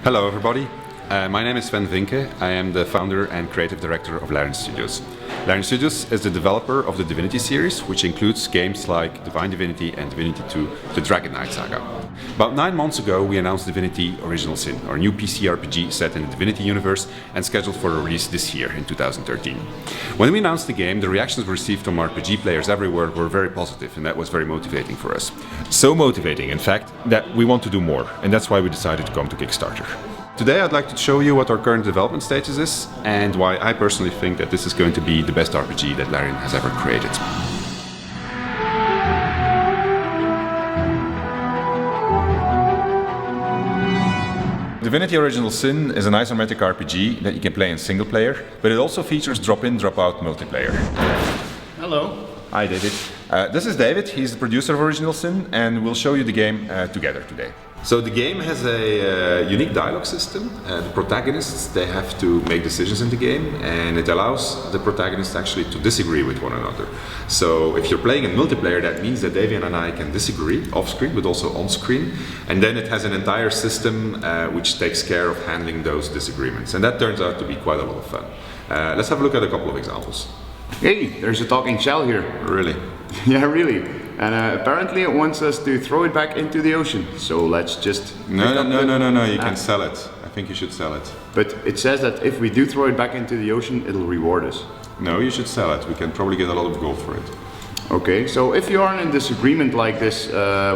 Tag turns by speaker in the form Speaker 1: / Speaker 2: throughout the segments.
Speaker 1: Hello everybody, my name is Sven Vinke. I am the founder and creative director of Larian Studios. Larian Studios is the developer of the Divinity series, which includes games like Divine Divinity and Divinity 2, the Dragon Knight saga. About 9 months ago we announced Divinity Original Sin, our new PC RPG set in the Divinity universe and scheduled for release this year in 2013. When we announced the game, the reactions we received from RPG players everywhere were very positive, and that was very motivating for us.
Speaker 2: So motivating, in fact, that we want to do more, and that's why we decided to come to Kickstarter.
Speaker 1: Today I'd like to show you what our current development status is and why I personally think that this is going to be the best RPG that Larian has ever created.
Speaker 2: Divinity Original Sin is an isometric RPG that you can play in single player, but it also features drop-in, drop-out multiplayer.
Speaker 3: Hello.
Speaker 2: Hi David. This is David, he's the producer of Original Sin, and we'll show you the game together today.
Speaker 1: So the game has a unique dialogue system. The protagonists, they have to make decisions in the game, and it allows the protagonists actually to disagree with one another. So if you're playing in multiplayer, that means that Davian and I can disagree off-screen but also on-screen, and then it has an entire system which takes care of handling those disagreements, and that turns out to be quite a lot of fun. Let's have a look at a couple of examples.
Speaker 3: Hey, there's a talking shell here.
Speaker 1: Really?
Speaker 3: Yeah, really. And apparently it wants us to throw it back into the ocean. So let's just...
Speaker 1: No, you can sell it. I think you should sell it.
Speaker 3: But it says that if we do throw it back into the ocean, it'll reward us.
Speaker 1: No, you should sell it. We can probably get a lot of gold for it.
Speaker 3: Okay, so if you are in a disagreement like this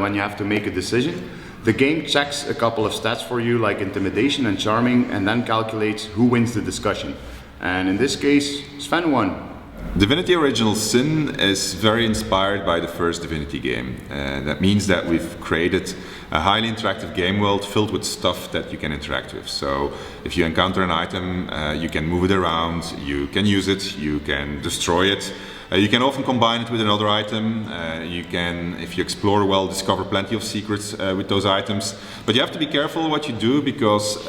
Speaker 3: when you have to make a decision, the game checks a couple of stats for you like intimidation and charming, and then calculates who wins the discussion. And in this case, Sven won.
Speaker 1: Divinity Original Sin is very inspired by the first Divinity game. That means that we've created a highly interactive game world filled with stuff that you can interact with. So if you encounter an item, you can move it around, you can use it, you can destroy it. You can often combine it with another item. You can, if you explore well, discover plenty of secrets with those items. But you have to be careful what you do, because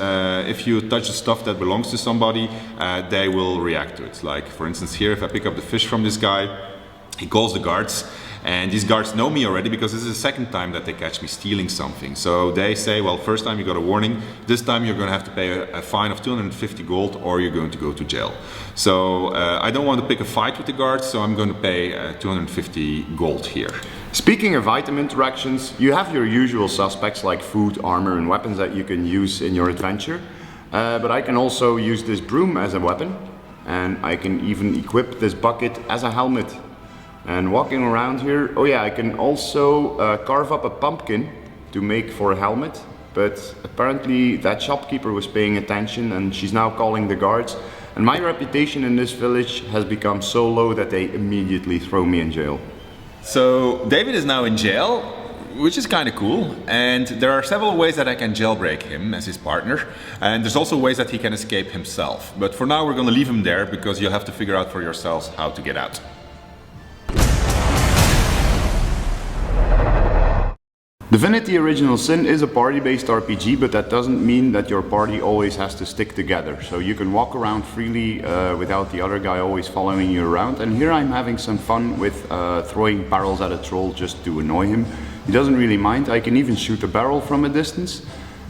Speaker 1: if you touch the stuff that belongs to somebody, they will react to it. Like, for instance, here, if I pick up the fish from this guy, he calls the guards. And these guards know me already because this is the second time that they catch me stealing something. So they say, well, first time you got a warning, this time you're going to have to pay a fine of 250 gold or you're going to go to jail. So I don't want to pick a fight with the guards, so I'm going to pay 250 gold here.
Speaker 3: Speaking of item interactions, you have your usual suspects like food, armor and weapons that you can use in your adventure. But I can also use this broom as a weapon, and I can even equip this bucket as a helmet. And walking around here, oh yeah, I can also carve up a pumpkin to make for a helmet, but apparently that shopkeeper was paying attention and she's now calling the guards, and my reputation in this village has become so low that they immediately throw me in jail.
Speaker 2: So David is now in jail, which is kind of cool, and there are several ways that I can jailbreak him as his partner, and there's also ways that he can escape himself. But for now we're going to leave him there because you'll have to figure out for yourselves how to get out.
Speaker 3: Divinity Original Sin is a party-based RPG, but that doesn't mean that your party always has to stick together. So you can walk around freely without the other guy always following you around. And here I'm having some fun with throwing barrels at a troll just to annoy him. He doesn't really mind. I can even shoot a barrel from a distance.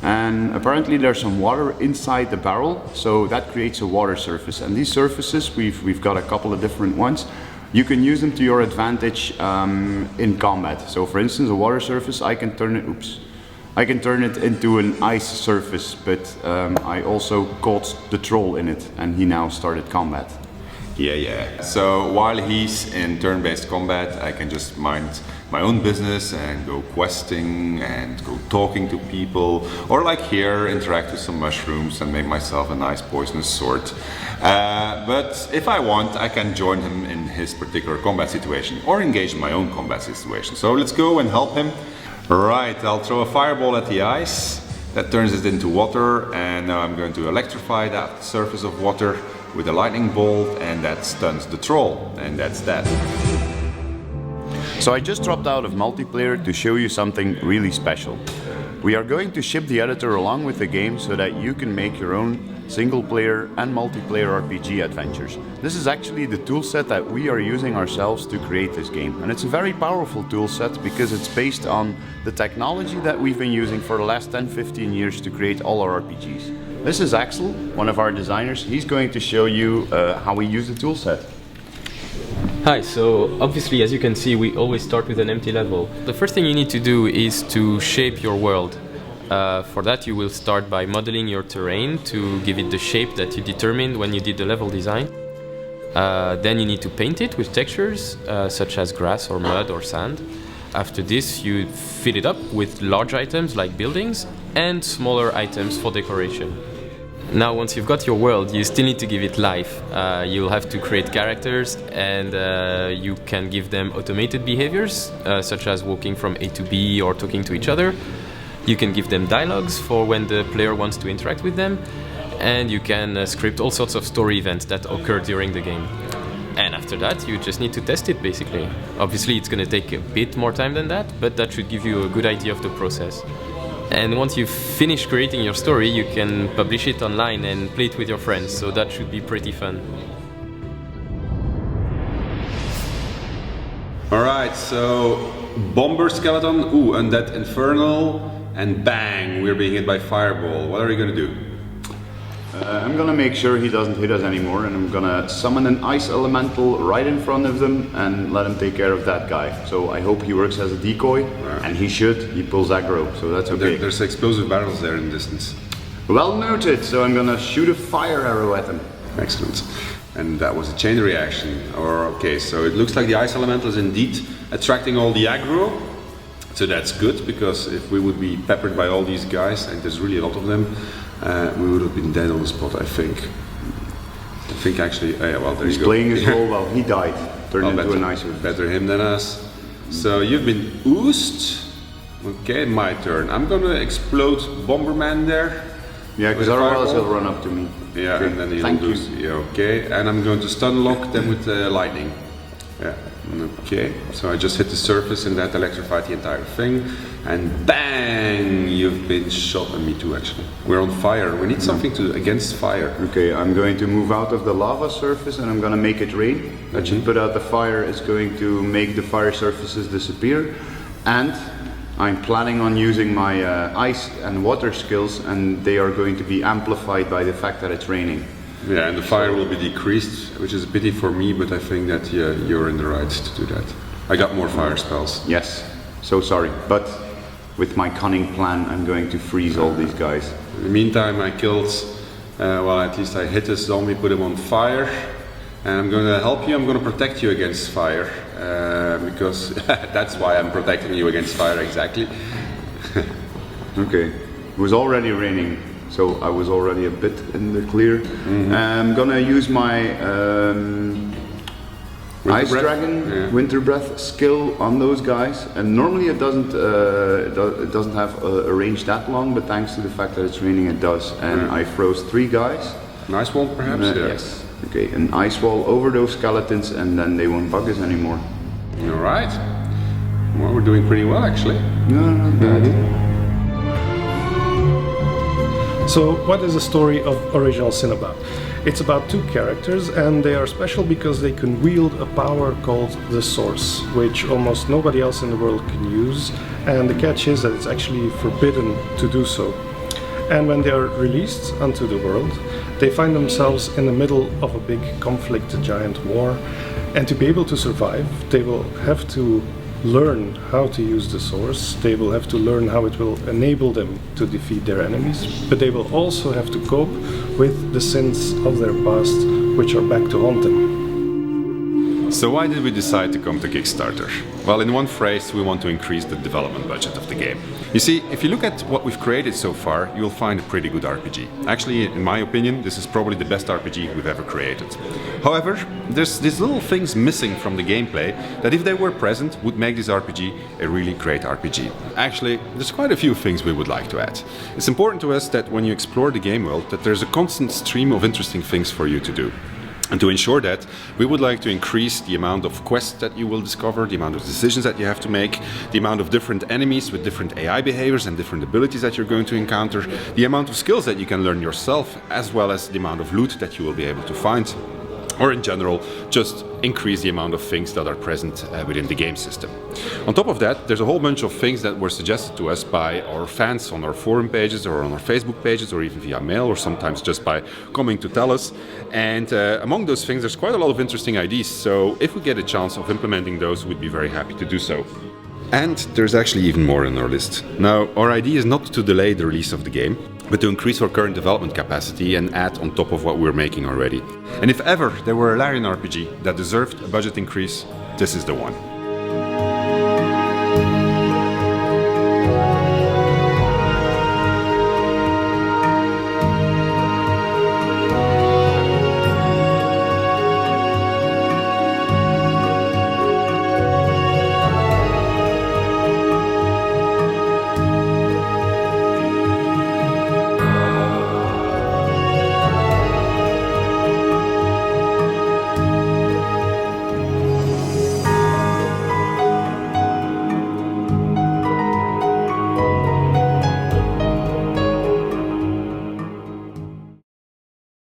Speaker 3: And apparently there's some water inside the barrel, so that creates a water surface. And these surfaces, we've got a couple of different ones. You can use them to your advantage in combat. So for instance, a water surface, I can turn it into an ice surface, but I also caught the troll in it and he now started combat.
Speaker 1: Yeah. So while he's in turn-based combat, I can just mind my own business and go questing and go talking to people, or like here, interact with some mushrooms and make myself a nice poisonous sword. But if I want, I can join him in his particular combat situation or engage in my own combat situation. So let's go and help him. Right, I'll throw a fireball at the ice. That turns it into water, and now I'm going to electrify that surface of water with a lightning bolt, and that stuns the troll, and that's that.
Speaker 3: So I just dropped out of multiplayer to show you something really special. We are going to ship the editor along with the game so that you can make your own single player and multiplayer RPG adventures. This is actually the toolset that we are using ourselves to create this game. And it's a very powerful toolset because it's based on the technology that we've been using for the last 10-15 years to create all our RPGs. This is Axel, one of our designers. He's going to show you how we use the toolset.
Speaker 4: Hi, so obviously as you can see we always start with an empty level. The first thing you need to do is to shape your world. For that you will start by modeling your terrain to give it the shape that you determined when you did the level design. Then you need to paint it with textures such as grass or mud or sand. After this you fill it up with large items like buildings and smaller items for decoration. Now once you've got your world, you still need to give it life. You'll have to create characters and you can give them automated behaviors such as walking from A to B or talking to each other. You can give them dialogues for when the player wants to interact with them, and you can script all sorts of story events that occur during the game. And after that you just need to test it basically. Obviously it's going to take a bit more time than that, but that should give you a good idea of the process. And once you've finished creating your story, you can publish it online and play it with your friends, so that should be pretty fun.
Speaker 1: Alright, so Bomber Skeleton, Undead Infernal, and bang, we're being hit by Fireball. What are you gonna do?
Speaker 3: I'm gonna make sure he doesn't hit us anymore, and I'm gonna summon an ice elemental right in front of them and let him take care of that guy. So I hope he works as a decoy, and he should. He pulls aggro, so that's okay.
Speaker 1: There's explosive barrels there in the distance.
Speaker 3: Well noted, so I'm gonna shoot a fire arrow at him.
Speaker 1: Excellent. And that was a chain reaction. Okay, so it looks like the ice elemental is indeed attracting all the aggro. So that's good, because if we would be peppered by all these guys, and there's really a lot of them, we would have been dead on the spot, I think. I think actually, well, there
Speaker 3: He's
Speaker 1: you go.
Speaker 3: playing his role well. He died, turned into a nice one.
Speaker 1: Better him than us. So you've been oozed. Okay, my turn. I'm gonna explode Bomberman there.
Speaker 3: Yeah, because otherwise he'll run up to me.
Speaker 1: Yeah,
Speaker 3: okay.
Speaker 1: and then he'll
Speaker 3: Thank
Speaker 1: do.
Speaker 3: you.
Speaker 1: Yeah, okay, and I'm going to stun lock them with lightning. Yeah. Okay, so I just hit the surface and that electrified the entire thing, and bang! You've been shot, and me too actually. We're on fire. We need something to against fire.
Speaker 3: Okay, I'm going to move out of the lava surface and I'm going to make it rain. That should put out the fire. It's going to make the fire surfaces disappear, and I'm planning on using my ice and water skills, and they are going to be amplified by the fact that it's raining.
Speaker 1: Yeah, and the fire will be decreased, which is a pity for me, but I think that you're in the right to do that. I got more fire spells.
Speaker 3: Yes, so sorry, but with my cunning plan I'm going to freeze all these guys.
Speaker 1: In the meantime I killed, well at least I hit this zombie, put him on fire, and I'm going to help you, I'm going to protect you against fire, because that's why I'm protecting you against fire, exactly.
Speaker 3: Okay, it was already raining, so I was already a bit in the clear. I'm gonna use my Ice Dragon Winter Breath skill on those guys, and normally it doesn't have a range that long, but thanks to the fact that it's raining it does, and I froze 3 guys.
Speaker 1: Nice wall perhaps?
Speaker 3: Yes. Okay, an ice wall over those skeletons, and then they won't bug us anymore.
Speaker 1: Alright. Well, we're doing pretty well actually.
Speaker 3: No, not bad.
Speaker 5: So what is the story of Original Sin about? It's about 2 characters, and they are special because they can wield a power called the Source, which almost nobody else in the world can use, and the catch is that it's actually forbidden to do so. And when they are released onto the world, they find themselves in the middle of a big conflict, a giant war, and to be able to survive, they will have to learn how to use the Source, they will have to learn how it will enable them to defeat their enemies, but they will also have to cope with the sins of their past, which are back to haunt them.
Speaker 2: So why did we decide to come to Kickstarter? Well, in one phrase, we want to increase the development budget of the game. You see, if you look at what we've created so far, you'll find a pretty good RPG. Actually, in my opinion, this is probably the best RPG we've ever created. However, there's these little things missing from the gameplay that, if they were present, would make this RPG a really great RPG. Actually, there's quite a few things we would like to add. It's important to us that when you explore the game world, that there's a constant stream of interesting things for you to do.
Speaker 6: And to ensure that, we would like to increase the amount of quests that you will discover, the amount of decisions that you have to make, the amount of different enemies with different AI behaviors and different abilities that you're going to encounter, the amount of skills that you can learn yourself, as well as the amount of loot that you will be able to find. Or in general, just increase the amount of things that are present within the game system. On top of that, there's a whole bunch of things that were suggested to us by our fans on our forum pages or on our Facebook pages or even via mail or sometimes just by coming to tell us. And among those things, there's quite a lot of interesting ideas. So if we get a chance of implementing those, we'd be very happy to do so. And there's actually even more on our list. Now, our idea is not to delay the release of the game, but to increase our current development capacity and add on top of what we're making already. And if ever there were a Larian RPG that deserved a budget increase, this is the one.